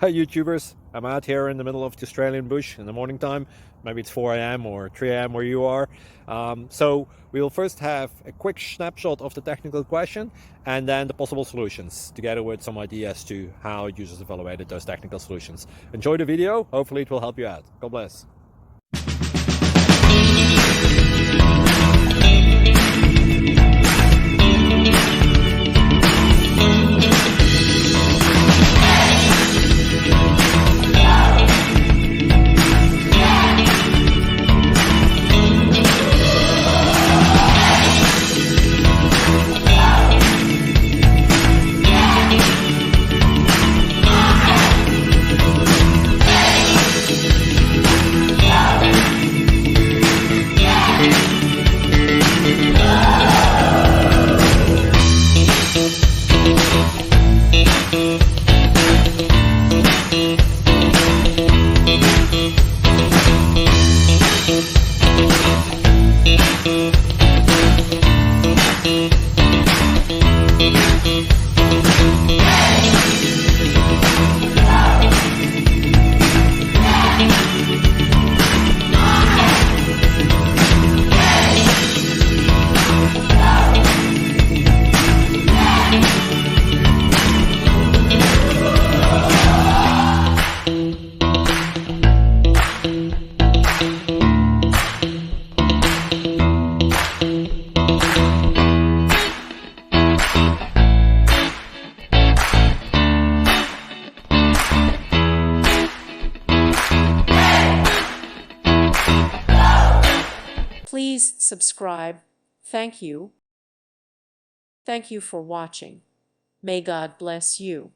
Hi YouTubers, I'm out here in the middle of the Australian bush in the morning time. Maybe it's 4 a.m. or 3 a.m. where you are. So we will first have a quick snapshot of the technical question and then the possible solutions, together with some ideas to how users evaluated those technical solutions. Enjoy the video, hopefully it will help you out. God bless. Please subscribe. Thank you. Thank you for watching. May God bless you.